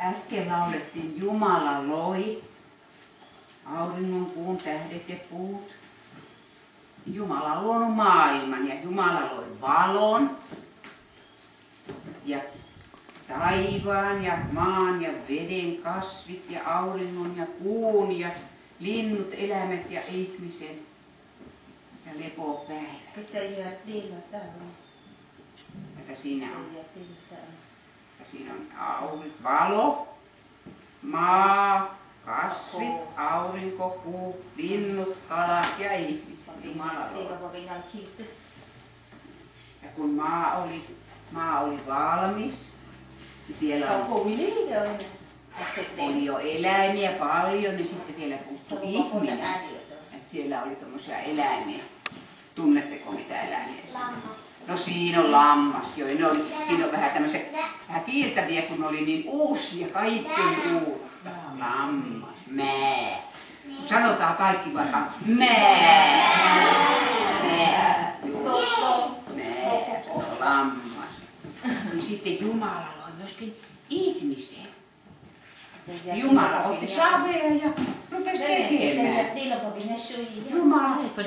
Äsken laulettiin Jumala loi auringon, kuun, tähdet ja puut. Jumala on luonut maailman ja Jumala loi valon ja taivaan ja maan ja veden, kasvit ja auringon ja kuun ja linnut, eläimet ja ihmisen ja lepopäivä. Siinä on valo, maa, kasvit, aurinko, puu, linnut, kalat ja ihmiset. Jumala loi. Ja kun maa oli valmis, niin siellä oli jo eläimiä paljon, niin sitten vielä puuttui ihminen. Että siellä oli tommosia eläimiä. Tunnetteko mitä eläimiä? Lammas. No siinä on lammas, joo. Siinä on vähän kiiltäviä, kun oli niin uusia, kaikki oli uutta. Lammas, mää. Sanotaan kaikki vaikka mää. Mää. Mää, se on lammas. Niin sitten Jumala loi myöskin ihmisen. Jumala otti savea ja rupesi tekemään. Jumala otti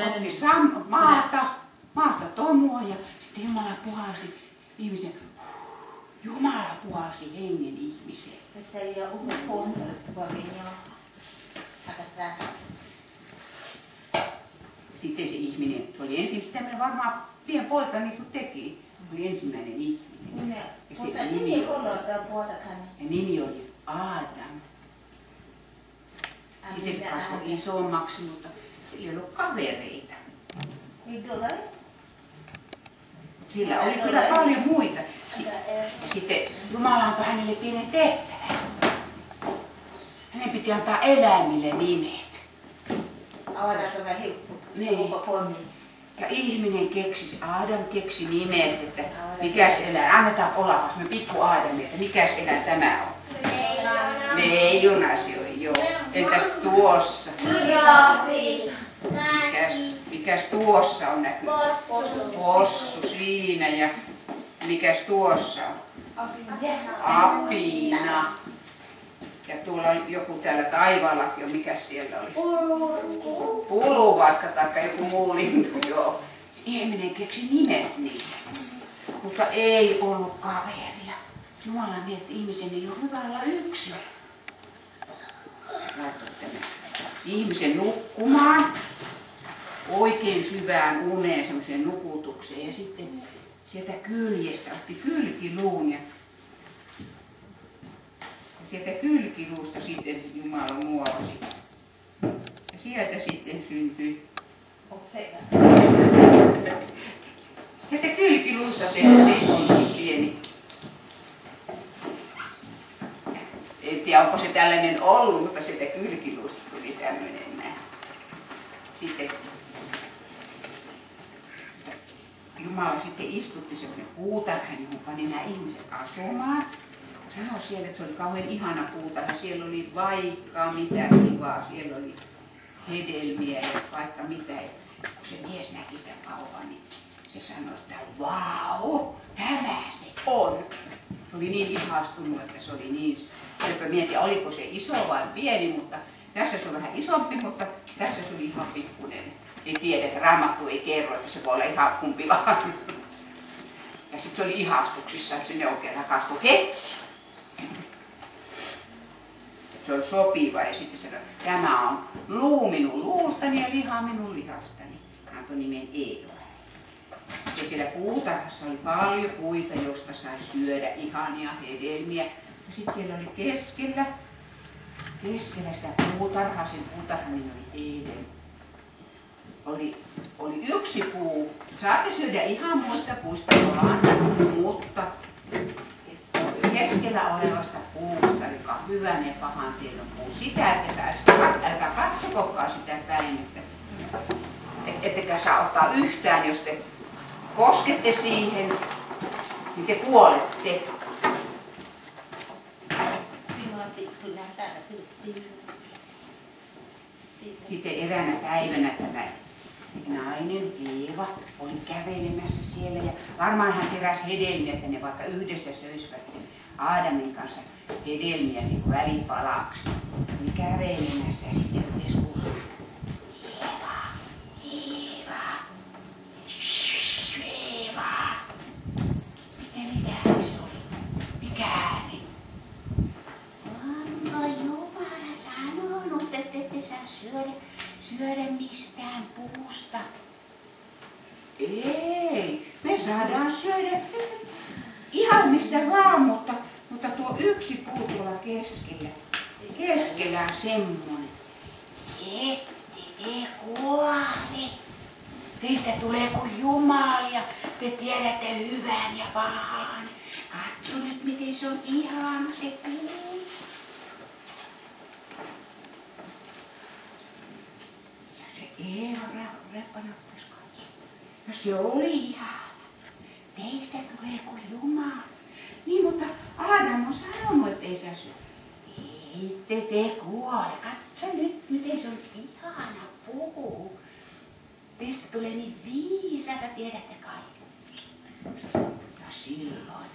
maasta tomua ja sitten Jumala puhalsi ihmisen. Jumala puhalsi hengen ihmiseen. Sitten se ihminen, se oli ensin tämmöinen varmaan pieni poika niin kuin teki. Se oli ensimmäinen ihminen. Ja nimi oli Adam. Sitten se kasvoi isommaksi, mutta sillä ei ollut kavereita. Sillä oli kyllä paljon muita. Ja sitten Jumala antoi hänelle pienen tehtävän. Hänen piti antaa eläimille nimet. Niin. Ja ihminen keksi, Adam keksi nimet, että mikäs eläin, annetaan olapas me pikku Aadamille, että mikäs eläin tämä on. Leijona se on, joo. Entäs tuossa? Mikäs tuossa on näkynyt? Possu siinä ja mikäs tuossa on? Apina. Ja tuolla on joku täällä taivaallakin on, mikäs siellä oli? Pulu vaikka, taikka joku muu lintu, joo. Ihminen keksi nimet niitä, mutta ei ollut kaveria. Jumala niin, että ihmisen ei ole hyvä olla yksin. Laittoi ihmisen nukkumaan oikein syvään uneen, semmoiseen nukutukseen. Ja sitten sieltä kyljestä otti kylkiluun ja sieltä kylkiluusta sitten Jumala muovasi. Ja sieltä sitten syntyi. Sieltä kylkiluusta tehtiin pieni. En tiedä, onko se tällainen ollut, mutta sieltä kylkiluusta tuli tämmöinen näin. Sitten Jumala sitten istutti semmoinen puutarha, johon pani nämä ihmiset asumaan. Sanoi siellä, että se oli kauhean ihana puutarha. Siellä oli vaikka mitä kivaa, siellä oli hedelmiä ja vaikka mitä. Ja kun se mies näki tämän kauan, niin se sanoi, että vau, tämä se on. Se oli niin ihastunut, että se oli niin. Sepä mietin, oliko se iso vai pieni, mutta tässä se on vähän isompi, mutta tässä se oli ihan pikkuinen. Ei tiedä, että Raamattu ei kerro, että se voi olla ihan kumpi vaan. Ja sitten se oli ihastuksissa, että sinne oikein rakastui heti. Se oli sopiva ja sitten se sanoi, tämä on luu minun luustani ja liha minun lihastani. Hän antoi nimen Eeva. Ja siellä puutarhassa oli paljon puita, josta sai syödä ihania hedelmiä. Ja sitten siellä oli keskellä sitä puutarhaa, sen puutarhan nimi oli Eden. Oli yksi puu. Saatte syödä ihan muista puista vaan, mutta keskellä olevasta puusta, joka on hyvän ja pahan tiedon puu. Sitä ette saisi, älkää katsokokaan sitä päin, ettekä saa ottaa yhtään, jos te koskette siihen, niin te kuolette. Sitten eräänä päivänä tämä nainen Eeva oli kävelemässä siellä ja varmaan hän keräsi hedelmiä, että ne vaikka yhdessä söisivät sen Aadamin kanssa hedelmiä niin kuin välipalaksi. Oli kävelemässä ja sitten rupesi kuulemaan. Eeva, Eeva, Eeva. Mitä se oli? Mikä ääni? Onko Jumala sanonut, että ette saa syödä mistään puusta? Ei, me saadaan syödä ihan mistä vaan, mutta tuo yksi puu tuolla keskellä on semmoinen. Ette te kuole. Teistä tulee kuin jumalia. Te tiedätte hyvän ja pahan. Katso nyt miten se on ihana se puu. Ja se Eeva repanappasi katsoa. Ja se oli ihana. Teistä tulee kuin Jumala. Niin, mutta Aadam on sanonut, että ei saa syödä. Ette te kuole. Katso nyt, miten se on ihana puu. Teistä tulee niin viisata, tiedätte kaiken. Ja silloin.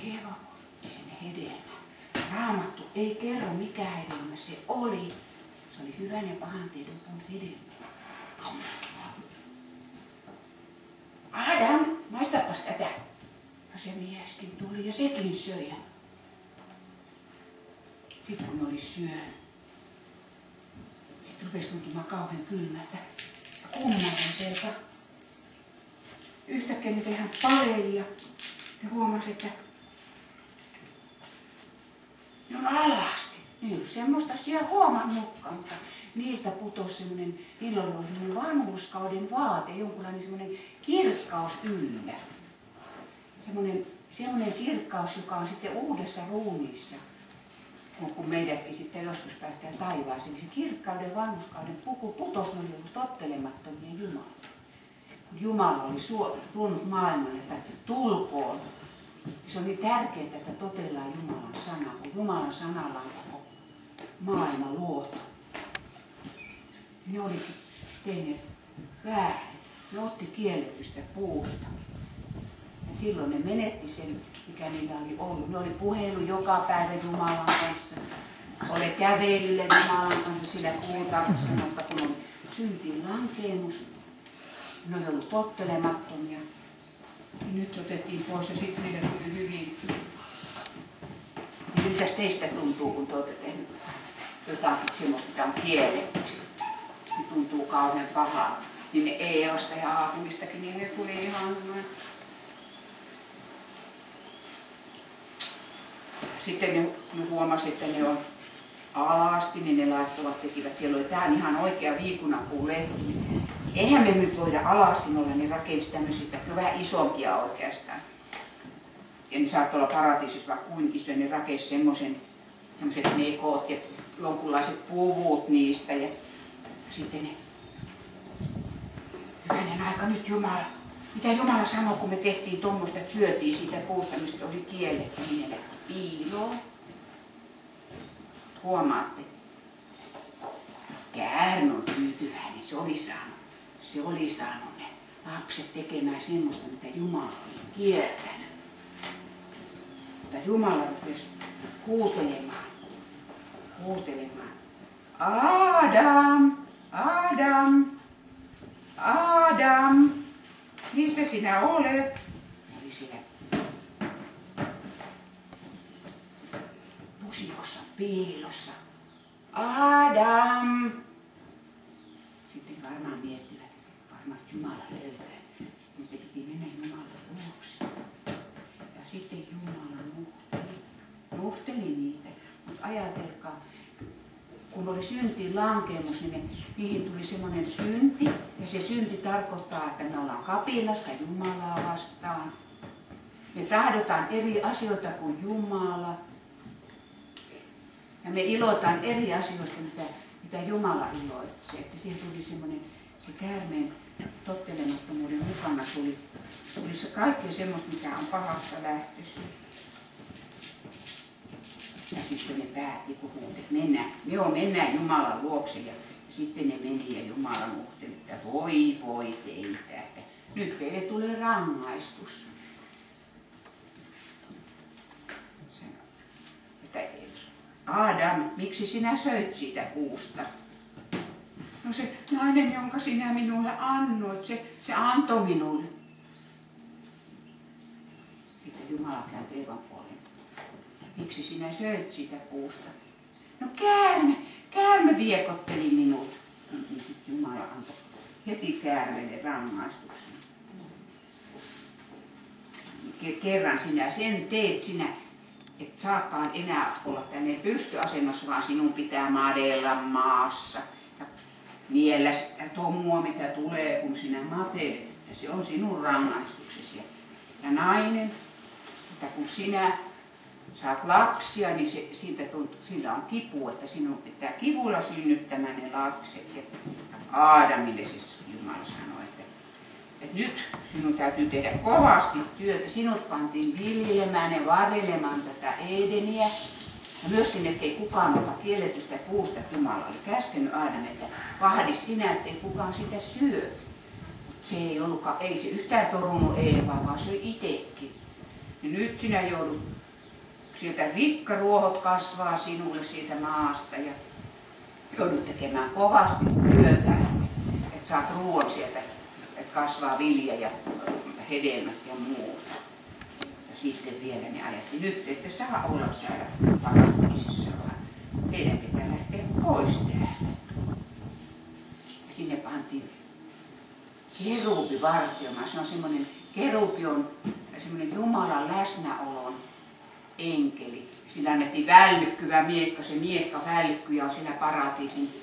Eeva otti sen hedelmän. Raamattu ei kerro mikä hedelmä se oli. Se oli hyvän ja pahan tiedon puun hedelmä. Adam, maistapas tätä. Ja se mieskin tuli ja sekin söi. Sitten kun oli syönyt, sitten rupesi tuntumaan kauhean kylmältä ja kummalliselta. Yhtäkkiä ne tehdään paleli ja ne huomasi, että ne on alasti. Ne ei ollut semmoista asiaa huomannutkaan, mutta niiltä putosi semmoinen, niillä oli ollut semmoinen vanhurskauden vaate, jonkunlainen semmoinen kirkkaus yllä. Semmoinen kirkkaus, joka on sitten uudessa ruumiissa. Kun meidätkin sitten joskus päästään taivaaseen, niin se kirkkauden, vanhurskauden putosi, ne oli ollut tottelemattomia Jumalaa. Kun Jumala oli luonut maailman, että tulkoon, se on niin tärkeää, että totellaan Jumalan sana, kun Jumalan sanalla on koko maailma luotu. Ne olikin tehneet väärin. Ne otti kielletystä puusta. Ja silloin ne menetti sen, mikä niillä oli ollut. Ne oli puhelu joka päivä Jumalan kanssa. Oli kävelyllä Jumalan kanssa sillä puutarhassa, mutta kun oli syntiin lankeemus, ne oli ollut tottelemattomia. Ja nyt otettiin pois ja sitten niille tuli hyvin. Ja mitäs teistä tuntuu, kun te olette tehnyt jotakin semmoista, mitä on kielletty? Ne tuntuu kauhean pahaa. Niin ne Eevasta ja Aadamistakin, niin ne tuli ihan noin. Sitten ne huomasi, että ne on alasti, niin ne laittoivat tekivät. Siellä oli tähän ihan oikea viikunapuun lehti. Eihän me nyt voida alasti olla, niin rakensi tämmöisistä, no vähän isompia oikeastaan. Ja ne saattoi olla paratiisissa vaikka kuinka isoja, ne rakensi semmoiset nekot ja jonkunlaiset puvut niistä. Ja sitten ne, hyvänen aika nyt Jumala, mitä Jumala sanoi, kun me tehtiin tuommoista, että syötiin siitä puusta, mistä oli kielletty, niin ne piiloon. Huomaatte, Käärme on tyytyväinen, se oli saanut ne lapset tekemään semmoista, mitä Jumala oli kiertänyt. Mutta Jumala rupesi huutelemaan. Adam, Adam, Adam, missä sinä olet? Oli siellä pusikossa piilossa. Adam! Sitten varmaan miettivät, varmaan Jumala löytää. Sitten piti mennä Jumalan luokse. Ja sitten Jumala nuhteli niitä. Mutta ajatelkaa, kun oli syntiin lankeemus, niin niihin tuli semmoinen synti. Ja se synti tarkoittaa, että me ollaan kapinassa Jumalaa vastaan. Me tahdotaan eri asioita kuin Jumala. Ja me iloitaan eri asioista, mitä Jumala iloitsee. Että siihen tuli semmoinen, se käärmeen tottelemattomuuden mukana tuli se kaikkea semmoista, mikä on pahasta lähtöisin. ne päätti, kun huudet, mennään Jumalan luokse. Ja sitten ne meni ja Jumala nuhteli, että voi teitä, että nyt teille tulee rangaistus. Että Adam, miksi sinä söit siitä puusta? No se nainen, jonka sinä minulle annoit, se antoi minulle. Sitten Jumala käy Eevan puoleen. Miksi sinä söit siitä puusta? No käärme viekotteli minut. Niin sitten Jumala antoi heti käärmeelle rangaistuksen. Kerran sinä sen teet, sinä et saakaan enää olla tänne pystyasennossa, vaan sinun pitää madella maassa. Ja niellä tuo mua, mitä tulee, kun sinä matelet. Ja se on sinun rangaistuksesi. Ja nainen, että kun sinä saat lapsia, niin sillä on kipu, että sinun pitää kivulla synnyttämään ne lapset. Ja Aadamille siis Jumala sanoi, että nyt sinun täytyy tehdä kovasti työtä. Sinut pantiin viljelemään ja varjelemaan tätä Edeniä. Ja myöskin, ettei kukaan ota kielletystä puusta. Jumala oli käskenyt Aadamille, että vahdi sinä, ettei kukaan sitä syö. Se ei se yhtään torunut Eevaa, vaan se itsekin. Ja nyt sinä joudut, sieltä rikkaruohot kasvaa sinulle siitä maasta ja joudut tekemään kovasti työtä, että saat ruoan sieltä, että kasvaa vilja ja hedelmät ja muuta. Ja sitten vielä ne ajatteli, nyt ette saa olla täällä paratiisissa, vaan teidän pitää lähteä pois täältä. Sinne pantiin kerubi vartioimaan. Se on semmoinen, kerubi on semmoinen Jumalan läsnäolon enkeli. Sillä annettiin vällikkyvä miekka, se miekka vällikky ja on siellä paratiisin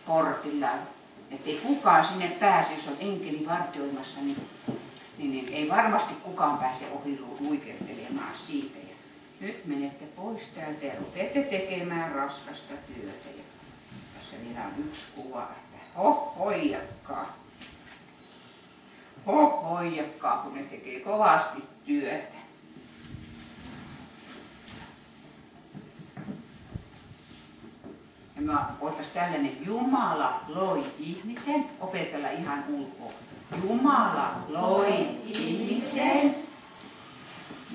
portilla. Että ei kukaan sinne pääse, jos on enkeli vartioimassa, niin ei varmasti kukaan pääse ohi luikertelemaan siitä. Ja nyt menette pois täältä ja rupeatte tekemään raskasta työtä. Ja tässä vielä on yksi kuva, että hoijakkaa, kun ne tekee kovasti työtä. Ja me ottaisiin tällainen, Jumala loi ihmisen, opetella ihan ulkoa. Jumala loi ihmisen,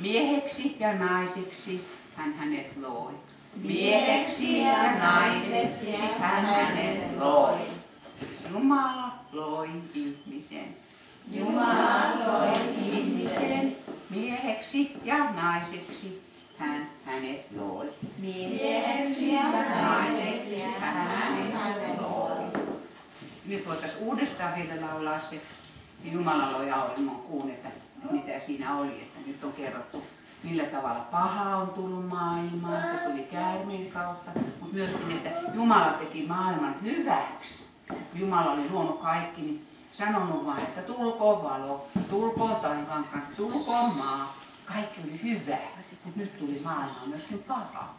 mieheksi ja naiseksi hän hänet loi. Mieheksi ja naiseksi hän hänet loi. Jumala loi ihmisen. Jumala loi ihmisen, mieheksi ja naiseksi hän hänet loi. Mieheksi ja naiseksi hän hänet loi. Nyt voitaisiin uudestaan vielä laulaa se Jumala loi auringon kuun, että mitä siinä oli, että nyt on kerrottu millä tavalla paha on tullut maailmaan, se tuli käärmeen kautta, mutta myöskin, että Jumala teki maailman hyväksi. Jumala oli luonut kaikki, niin sanonut vain, että tulkoon valo, tulkoon taivaan kanssa, tulkoon maa. Kaikki oli hyvää, mutta nyt tuli maailmaan myöskin paha.